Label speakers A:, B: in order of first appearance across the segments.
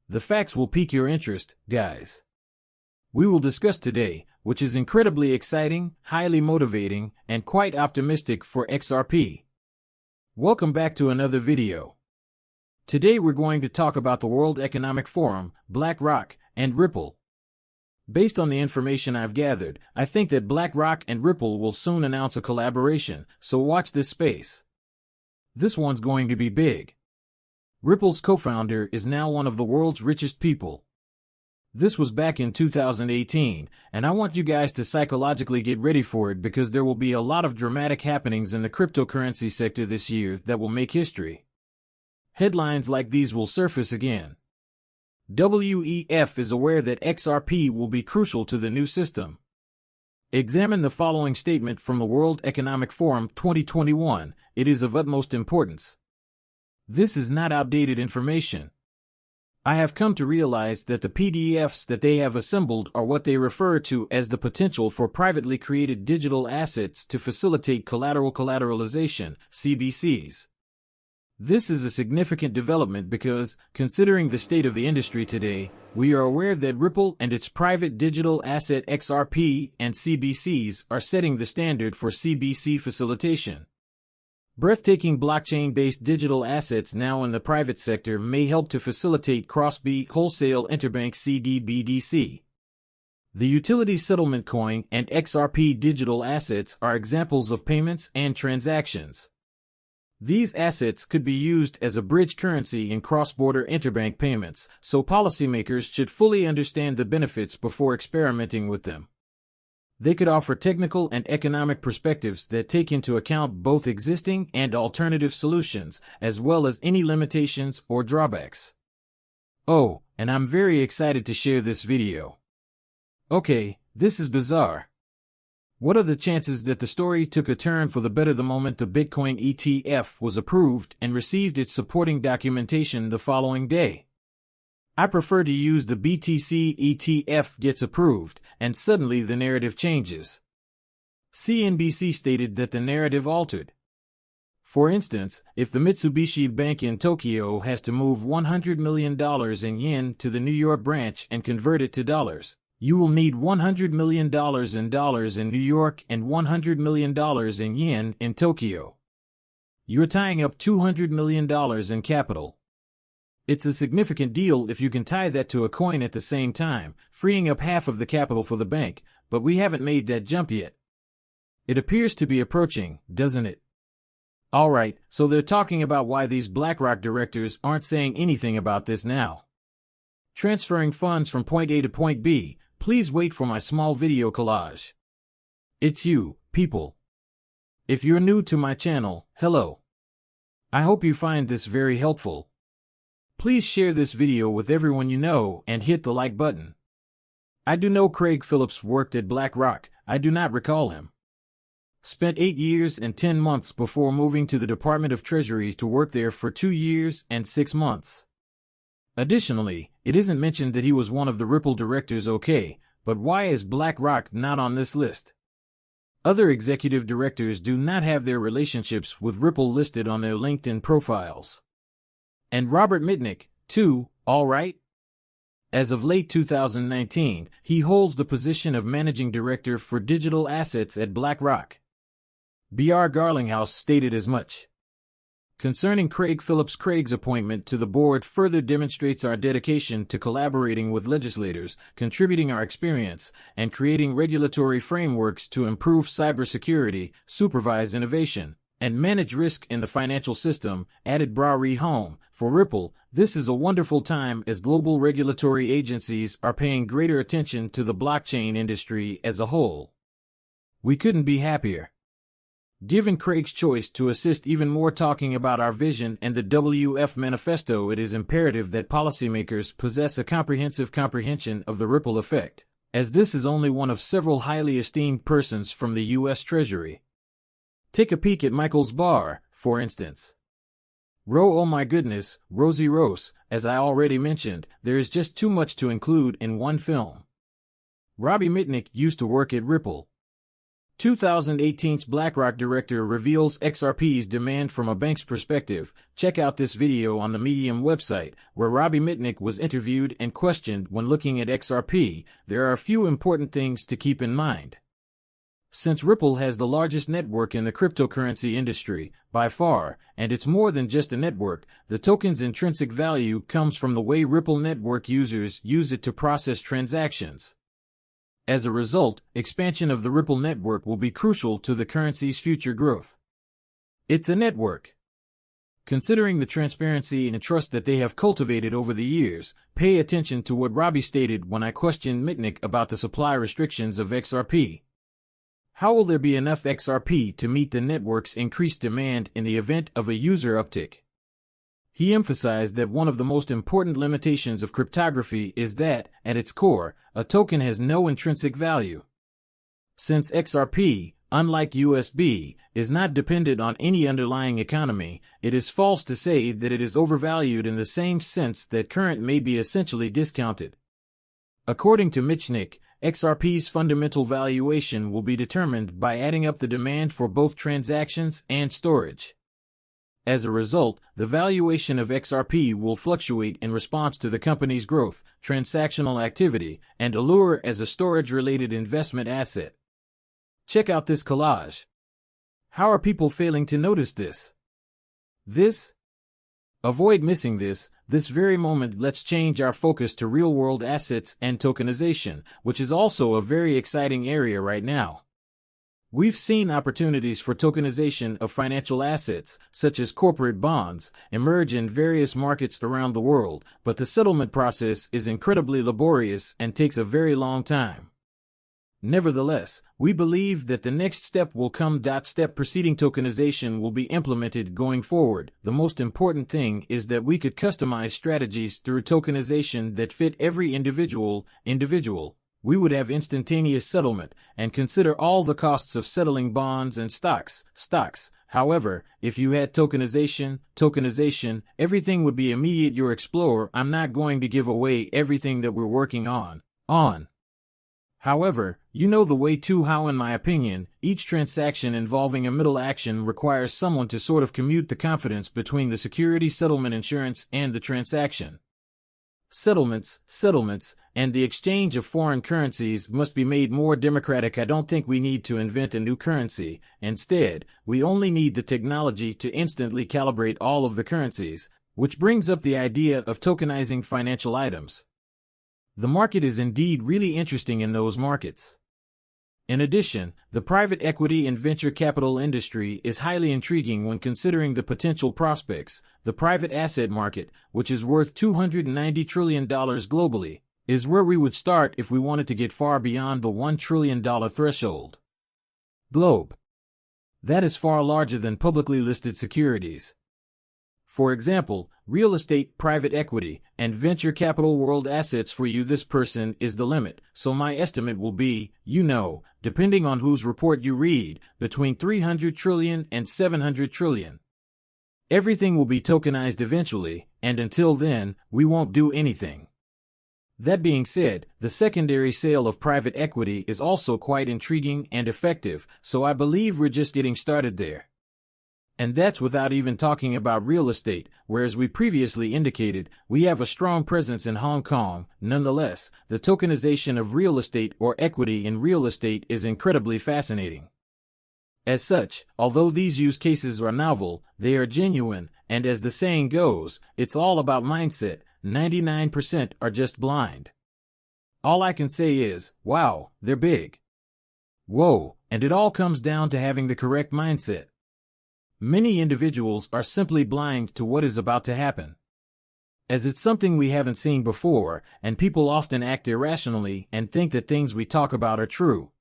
A: The facts will pique your interest, guys. We will discuss today, which is incredibly exciting, highly motivating, and quite optimistic for XRP. Welcome back to another video. Today we're going to talk about the World Economic Forum, BlackRock, and Ripple. Based on the information I've gathered, I think that BlackRock and Ripple will soon announce a collaboration, so watch this space. This one's going to be big. Ripple's co-founder is now one of the world's richest people. This was back in 2018, and I want you guys to psychologically get ready for it because there will be a lot of dramatic happenings in the cryptocurrency sector this year that will make history. Headlines like these will surface again. WEF is aware that XRP will be crucial to the new system. Examine the following statement from the World Economic Forum 2021. It is of utmost importance. This is not outdated information. I have come to realize that the PDFs that they have assembled are what they refer to as the potential for privately created digital assets to facilitate collateralization, CBCs. This is a significant development because, considering the state of the industry today, we are aware that Ripple and its private digital asset XRP and CBCs are setting the standard for CBC facilitation. Breathtaking blockchain-based digital assets now in the private sector may help to facilitate cross-B wholesale interbank CDBDC. The utility settlement coin and XRP digital assets are examples of payments and transactions. These assets could be used as a bridge currency in cross-border interbank payments, so policymakers should fully understand the benefits before experimenting with them. They could offer technical and economic perspectives that take into account both existing and alternative solutions, as well as any limitations or drawbacks. Oh, and I'm very excited to share this video. Okay, this is bizarre. What are the chances that the story took a turn for the better the moment the Bitcoin ETF was approved and received its supporting documentation the following day? I prefer to use the BTC ETF gets approved, and suddenly the narrative changes. CNBC stated that the narrative altered. For instance, if the Mitsubishi Bank in Tokyo has to move $100 million in yen to the New York branch and convert it to dollars, you will need $100 million in dollars in New York and $100 million in yen in Tokyo. You're tying up $200 million in capital. It's a significant deal if you can tie that to a coin at the same time, freeing up half of the capital for the bank, but we haven't made that jump yet. It appears to be approaching, doesn't it? Alright, so they're talking about why these BlackRock directors aren't saying anything about this now. Transferring funds from point A to point B, please wait for my small video collage. It's you, people. If you're new to my channel, hello. I hope you find this very helpful. Please share this video with everyone you know and hit the like button. I do know Craig Phillips worked at BlackRock. I do not recall him. Spent 8 years and 10 months before moving to the Department of Treasury to work there for 2 years and 6 months. Additionally, it isn't mentioned that he was one of the Ripple directors. Okay, but why is BlackRock not on this list? Other executive directors do not have their relationships with Ripple listed on their LinkedIn profiles. And Robert Mitnick, too, all right? As of late 2019, he holds the position of Managing Director for Digital Assets at BlackRock. Br Garlinghouse stated as much. Concerning Craig Phillips, Craig's appointment to the board further demonstrates our dedication to collaborating with legislators, contributing our experience, and creating regulatory frameworks to improve cybersecurity, supervise innovation, and manage risk in the financial system, added Bra Home. For Ripple, this is a wonderful time as global regulatory agencies are paying greater attention to the blockchain industry as a whole. We couldn't be happier. Given Craig's choice to assist even more talking about our vision and the WF manifesto, it is imperative that policymakers possess a comprehensive comprehension of the ripple effect, as this is only one of several highly esteemed persons from the U.S. Treasury. Take a peek at Michael's bar, for instance. Oh my goodness, Rosie Rose, as I already mentioned, there is just too much to include in one film. Robbie Mitnick used to work at Ripple. 2018's BlackRock director reveals XRP's demand from a bank's perspective. Check out this video on the Medium website, where Robbie Mitnick was interviewed and questioned when looking at XRP. There are a few important things to keep in mind. Since Ripple has the largest network in the cryptocurrency industry, by far, and it's more than just a network, the token's intrinsic value comes from the way Ripple network users use it to process transactions. As a result, expansion of the Ripple network will be crucial to the currency's future growth. It's a network. Considering the transparency and trust that they have cultivated over the years, pay attention to what Robbie stated when I questioned Mitnick about the supply restrictions of XRP. How will there be enough XRP to meet the network's increased demand in the event of a user uptick? He emphasized that one of the most important limitations of cryptography is that, at its core, a token has no intrinsic value. Since XRP, unlike USB, is not dependent on any underlying economy, it is false to say that it is overvalued in the same sense that current may be essentially discounted. According to Mitnick, XRP's fundamental valuation will be determined by adding up the demand for both transactions and storage. As a result, the valuation of XRP will fluctuate in response to the company's growth, transactional activity, and allure as a storage-related investment asset. Check out this collage. How are people failing to notice this? Avoid missing this very moment. Let's change our focus to real-world assets and tokenization, which is also a very exciting area right now. We've seen opportunities for tokenization of financial assets, such as corporate bonds, emerge in various markets around the world, but the settlement process is incredibly laborious and takes a very long time. Nevertheless, we believe that the next step will come. Step preceding tokenization will be implemented going forward. The most important thing is that we could customize strategies through tokenization that fit every individual. We would have instantaneous settlement and consider all the costs of settling bonds and stocks. However, if you had tokenization, everything would be immediate. Your Explorer, I'm not going to give away everything that we're working on. However, you know the way to how, in my opinion, each transaction involving a middle action requires someone to sort of commute the confidence between the security, settlement, insurance, and the transaction. Settlements, and the exchange of foreign currencies must be made more democratic. I don't think we need to invent a new currency. Instead, we only need the technology to instantly calibrate all of the currencies, which brings up the idea of tokenizing financial items. The market is indeed really interesting in those markets. In addition, the private equity and venture capital industry is highly intriguing when considering the potential prospects. The private asset market, which is worth $290 trillion globally, is where we would start if we wanted to get far beyond the $1 trillion threshold. That is far larger than publicly listed securities. For example, real estate, private equity, and venture capital world assets. For you, this person is the limit, so my estimate will be, depending on whose report you read, between 300 trillion and 700 trillion. Everything will be tokenized eventually, and until then, we won't do anything. That being said, the secondary sale of private equity is also quite intriguing and effective, so I believe we're just getting started there. And that's without even talking about real estate, where, as we previously indicated, we have a strong presence in Hong Kong. Nonetheless, the tokenization of real estate or equity in real estate is incredibly fascinating. As such, although these use cases are novel, they are genuine, and as the saying goes, it's all about mindset. 99% are just blind. All I can say is, wow, they're big. Whoa, and it all comes down to having the correct mindset. Many individuals are simply blind to what is about to happen, as it's something we haven't seen before, and people often act irrationally and think that things we talk about are true.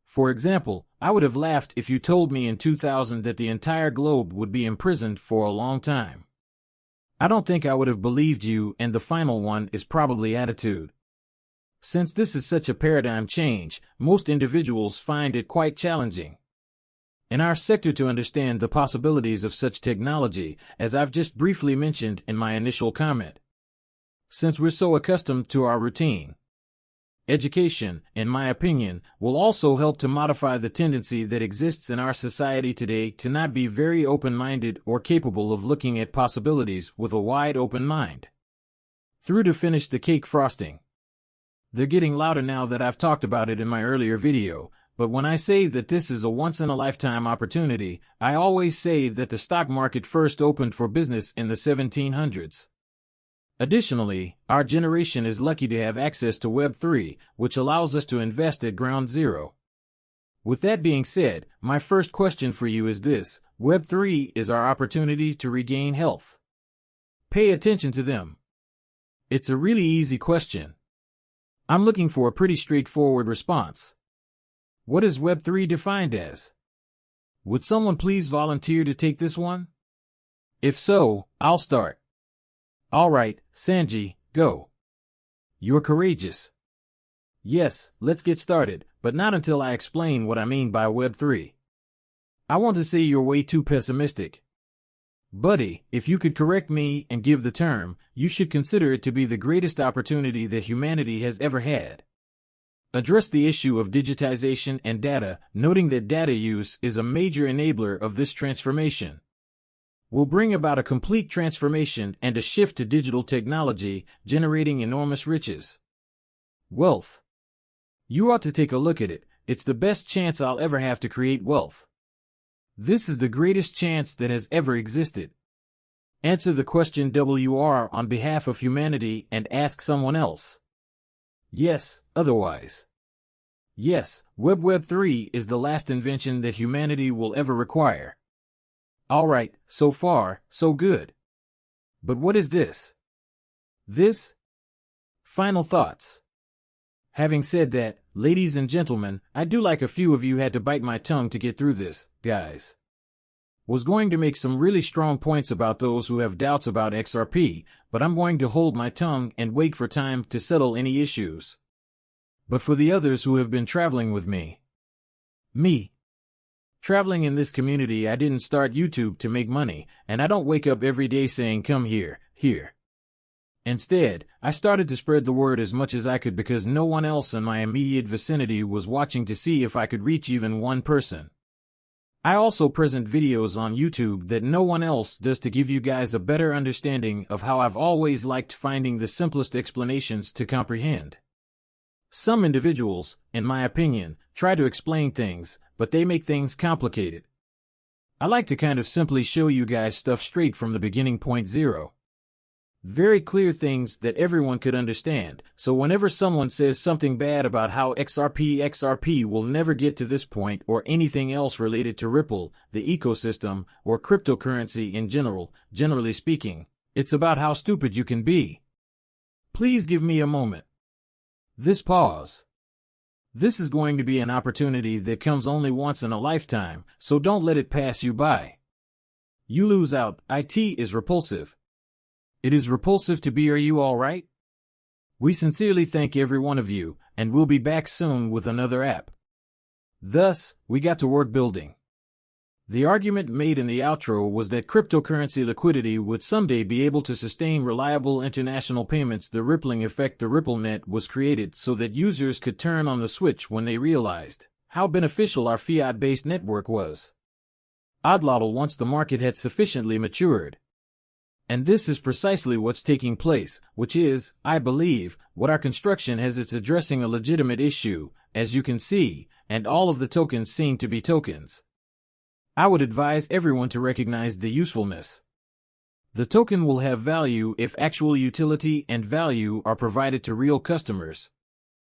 A: For example, I would have laughed if you told me in 2000 that the entire globe would be imprisoned for a long time. I don't think I would have believed you, and the final one is probably attitude. Since this is such a paradigm change, most individuals find it quite challenging in our sector to understand the possibilities of such technology, as I've just briefly mentioned in my initial comment. Since we're so accustomed to our routine, education, in my opinion, will also help to modify the tendency that exists in our society today to not be very open-minded or capable of looking at possibilities with a wide open mind. Through to finish the cake frosting. They're getting louder now that I've talked about it in my earlier video, but when I say that this is a once-in-a-lifetime opportunity, I always say that the stock market first opened for business in the 1700s. Additionally, our generation is lucky to have access to Web3, which allows us to invest at ground zero. With that being said, my first question for you is this: Web3 is our opportunity to regain health. Pay attention to them. It's a really easy question. I'm looking for a pretty straightforward response. What is Web3 defined as? Would someone please volunteer to take this one? If so, I'll start. All right, Sanji, go. You're courageous. Yes, let's get started, but not until I explain what I mean by Web3. I want to say you're way too pessimistic. Buddy, if you could correct me and give the term, you should consider it to be the greatest opportunity that humanity has ever had. Address the issue of digitization and data, noting that data use is a major enabler of this transformation. Will bring about a complete transformation and a shift to digital technology, generating enormous riches. Wealth. You ought to take a look at it. It's the best chance I'll ever have to create wealth. This is the greatest chance that has ever existed. Answer the question WR on behalf of humanity and ask someone else. Yes, otherwise. Yes, Web3 is the last invention that humanity will ever require. All right, so far, so good. But what is this? This? Final thoughts. Having said that, ladies and gentlemen, I do like a few of you had to bite my tongue to get through this, guys. Was going to make some really strong points about those who have doubts about XRP, but I'm going to hold my tongue and wait for time to settle any issues. But for the others who have been traveling with me. Traveling in this community, I didn't start YouTube to make money, and I don't wake up every day saying come here. Instead, I started to spread the word as much as I could because no one else in my immediate vicinity was watching to see if I could reach even one person. I also present videos on YouTube that no one else does to give you guys a better understanding of how I've always liked finding the simplest explanations to comprehend. Some individuals, in my opinion, try to explain things, but they make things complicated. I like to kind of simply show you guys stuff straight from the beginning point zero. Very clear things that everyone could understand, so whenever someone says something bad about how XRP will never get to this point or anything else related to Ripple, the ecosystem, or cryptocurrency in general, generally speaking, it's about how stupid you can be. Please give me a moment. This pause. This is going to be an opportunity that comes only once in a lifetime, so don't let it pass you by. You lose out. IT is repulsive. It is repulsive to be. Are you all right? We sincerely thank every one of you, and we'll be back soon with another app. Thus, we got to work building. The argument made in the outro was that cryptocurrency liquidity would someday be able to sustain reliable international payments. The rippling effect, the RippleNet, was created so that users could turn on the switch when they realized how beneficial our fiat-based network was. Oddlottle once the market had sufficiently matured. And this is precisely what's taking place, which is, I believe, what our construction has. It's addressing a legitimate issue, as you can see, and all of the tokens seem to be tokens. I would advise everyone to recognize the usefulness. The token will have value if actual utility and value are provided to real customers.